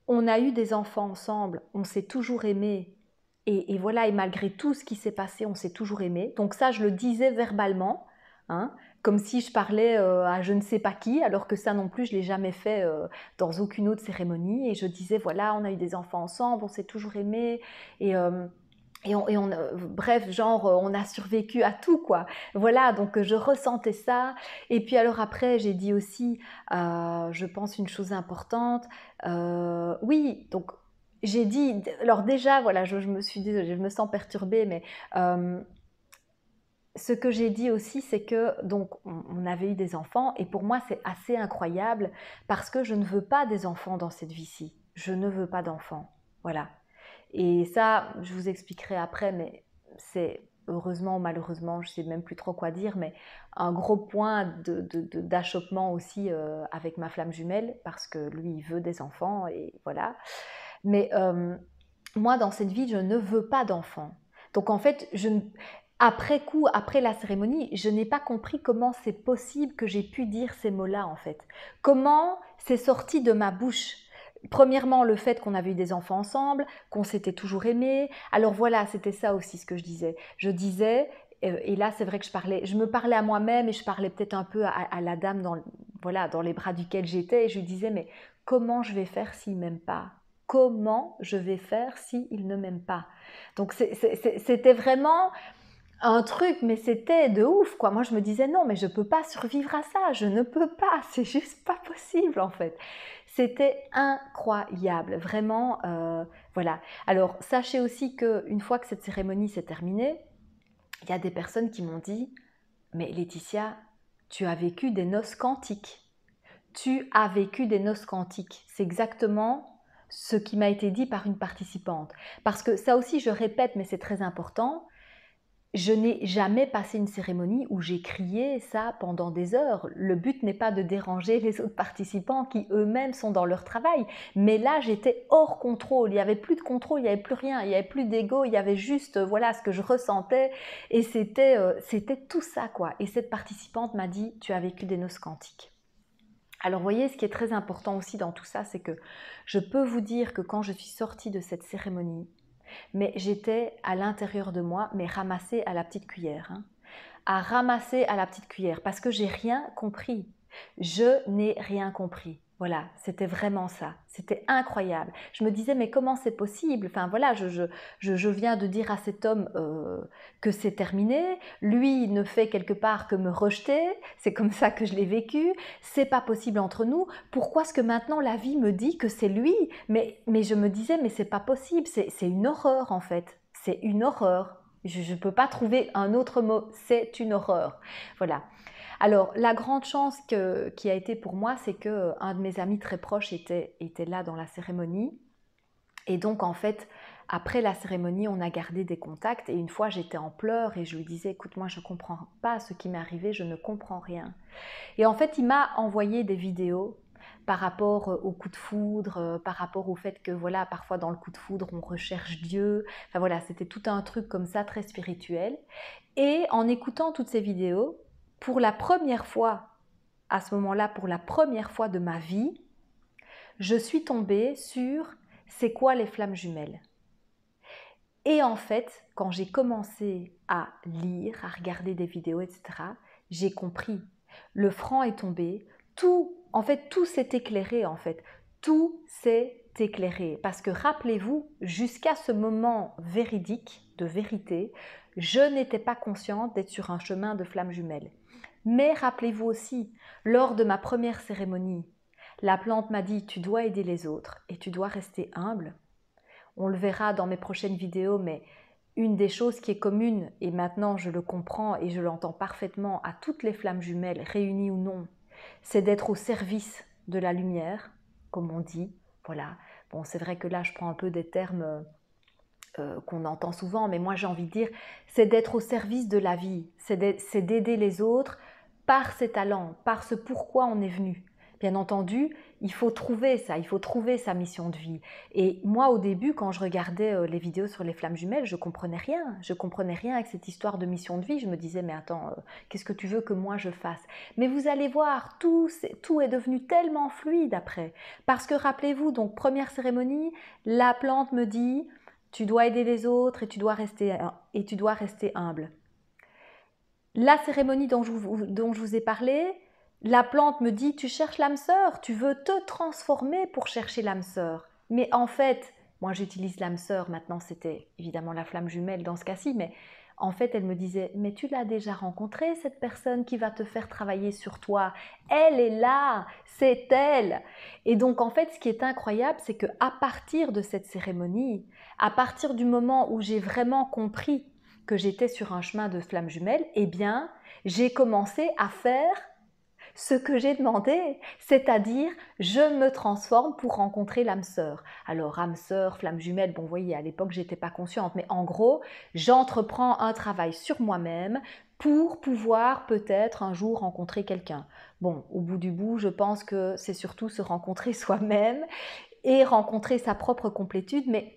on a eu des enfants ensemble, on s'est toujours aimés, et voilà, et malgré tout ce qui s'est passé, on s'est toujours aimés. Donc ça, je le disais verbalement, hein, comme si je parlais à je ne sais pas qui, alors que ça non plus, je ne l'ai jamais fait dans aucune autre cérémonie. Et je disais, voilà, on a eu des enfants ensemble, on s'est toujours aimés, bref, genre, on a survécu à tout, quoi. Voilà, donc je ressentais ça. Et puis alors après, j'ai dit aussi, je pense une chose importante. Oui, donc j'ai dit, alors déjà, voilà, je me suis dit, je me sens perturbée, mais ce que j'ai dit aussi, c'est que donc on avait eu des enfants, et pour moi c'est assez incroyable parce que je ne veux pas des enfants dans cette vie-ci. Je ne veux pas d'enfants, voilà. Et ça, je vous expliquerai après, mais c'est heureusement ou malheureusement, je ne sais même plus trop quoi dire, mais un gros point d'achoppement aussi avec ma flamme jumelle, parce que lui, il veut des enfants, et voilà. Mais moi, dans cette vie, je ne veux pas d'enfants. Donc en fait, après coup, après la cérémonie, je n'ai pas compris comment c'est possible que j'ai pu dire ces mots-là, en fait. Comment c'est sorti de ma bouche. Premièrement, le fait qu'on avait eu des enfants ensemble, qu'on s'était toujours aimés. Alors voilà, c'était ça aussi ce que je disais. Je disais, Et là, c'est vrai que je me parlais à moi-même et je parlais peut-être un peu à la dame voilà, dans les bras duquel j'étais. Et je lui disais, mais comment je vais faire s'il ne m'aime pas? Comment je vais faire s'il ne m'aime pas? Donc c'était vraiment un truc, mais c'était de ouf, quoi. Moi, je me disais, non, mais je ne peux pas survivre à ça. Je ne peux pas. C'est juste pas possible, en fait. C'était incroyable, vraiment. Voilà. Alors, sachez aussi qu'une fois que cette cérémonie s'est terminée, il y a des personnes qui m'ont dit, mais Laetitia, tu as vécu des noces quantiques. Tu as vécu des noces quantiques. C'est exactement ce qui m'a été dit par une participante. Parce que ça aussi, je répète, mais c'est très important, je n'ai jamais passé une cérémonie où j'ai crié ça pendant des heures. Le but n'est pas de déranger les autres participants qui eux-mêmes sont dans leur travail. Mais là, j'étais hors contrôle. Il n'y avait plus de contrôle, il n'y avait plus rien. Il n'y avait plus d'ego, il y avait juste voilà, ce que je ressentais. Et c'était tout ça, quoi. Et cette participante m'a dit, tu as vécu des noces quantiques. Alors, vous voyez, ce qui est très important aussi dans tout ça, c'est que je peux vous dire que quand je suis sortie de cette cérémonie, mais j'étais à l'intérieur de moi, mais ramassée à la petite cuillère. À ramasser à la petite cuillère, parce que j'ai rien compris. Je n'ai rien compris. Voilà, c'était vraiment ça. C'était incroyable. Je me disais, mais comment c'est possible? Enfin voilà, je viens de dire à cet homme que c'est terminé. Lui ne fait quelque part que me rejeter. C'est comme ça que je l'ai vécu. C'est pas possible entre nous. Pourquoi est-ce que maintenant la vie me dit que c'est lui? Mais je me disais, mais c'est pas possible. C'est une horreur en fait. C'est une horreur. Je ne peux pas trouver un autre mot. C'est une horreur. Voilà. Alors, la grande chance qui a été pour moi, c'est qu'un de mes amis très proches était là dans la cérémonie. Et donc, en fait, après la cérémonie, on a gardé des contacts. Et une fois, j'étais en pleurs et je lui disais, écoute, moi, je ne comprends pas ce qui m'est arrivé, je ne comprends rien. Et en fait, il m'a envoyé des vidéos par rapport au coup de foudre, par rapport au fait que, voilà, parfois dans le coup de foudre, on recherche Dieu. Enfin voilà, c'était tout un truc comme ça, très spirituel. Et en écoutant toutes ces vidéos, pour la première fois, à ce moment-là, pour la première fois de ma vie, je suis tombée sur c'est quoi les flammes jumelles. Et en fait, quand j'ai commencé à lire, à regarder des vidéos, etc., j'ai compris. Le franc est tombé, tout s'est éclairé en fait. Tout s'est éclairé. Parce que rappelez-vous, jusqu'à ce moment véridique, de vérité, je n'étais pas consciente d'être sur un chemin de flammes jumelles. Mais rappelez-vous aussi, lors de ma première cérémonie, la plante m'a dit « tu dois aider les autres et tu dois rester humble ». On le verra dans mes prochaines vidéos, mais une des choses qui est commune, et maintenant je le comprends et je l'entends parfaitement à toutes les flammes jumelles, réunies ou non, c'est d'être au service de la lumière, comme on dit. Voilà. Bon, c'est vrai que là, je prends un peu des termes qu'on entend souvent, mais moi j'ai envie de dire, c'est d'être au service de la vie, c'est d'aider les autres par ses talents, par ce pourquoi on est venu. Bien entendu, il faut trouver ça, il faut trouver sa mission de vie. Et moi, au début, quand je regardais les vidéos sur les flammes jumelles, je comprenais rien. Je comprenais rien avec cette histoire de mission de vie. Je me disais, mais attends, qu'est-ce que tu veux que moi je fasse? Mais vous allez voir, tout est devenu tellement fluide après. Parce que rappelez-vous, donc première cérémonie, la plante me dit, tu dois aider les autres et tu dois rester humble. La cérémonie dont je vous ai parlé, la plante me dit, tu cherches l'âme sœur, tu veux te transformer pour chercher l'âme sœur. Mais en fait, moi j'utilise l'âme sœur, maintenant c'était évidemment la flamme jumelle dans ce cas-ci, mais en fait elle me disait, mais tu l'as déjà rencontrée cette personne qui va te faire travailler sur toi. Elle est là, c'est elle. Et donc en fait ce qui est incroyable, c'est qu'à partir de cette cérémonie, à partir du moment où j'ai vraiment compris que j'étais sur un chemin de flamme jumelle, eh bien j'ai commencé à faire ce que j'ai demandé, c'est-à-dire je me transforme pour rencontrer l'âme sœur. Alors âme sœur, flamme jumelle, bon vous voyez à l'époque j'étais pas consciente, mais en gros j'entreprends un travail sur moi-même pour pouvoir peut-être un jour rencontrer quelqu'un. Bon, au bout du bout, je pense que c'est surtout se rencontrer soi-même et rencontrer sa propre complétude, mais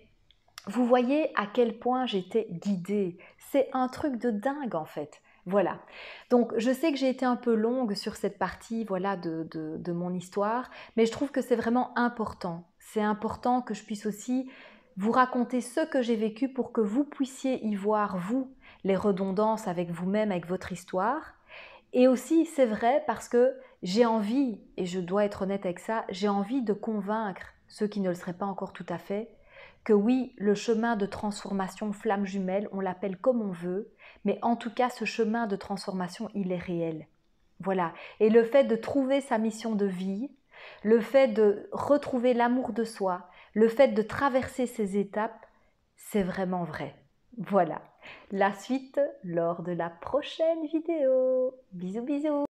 vous voyez à quel point j'étais guidée. C'est un truc de dingue en fait. Voilà. Donc je sais que j'ai été un peu longue sur cette partie voilà, de mon histoire, mais je trouve que c'est vraiment important. C'est important que je puisse aussi vous raconter ce que j'ai vécu pour que vous puissiez y voir, vous, les redondances avec vous-même, avec votre histoire. Et aussi, c'est vrai parce que j'ai envie, et je dois être honnête avec ça, j'ai envie de convaincre ceux qui ne le seraient pas encore tout à fait, que oui, le chemin de transformation flamme jumelle, on l'appelle comme on veut, mais en tout cas, ce chemin de transformation, il est réel. Voilà. Et le fait de trouver sa mission de vie, le fait de retrouver l'amour de soi, le fait de traverser ces étapes, c'est vraiment vrai. Voilà. La suite lors de la prochaine vidéo. Bisous bisous.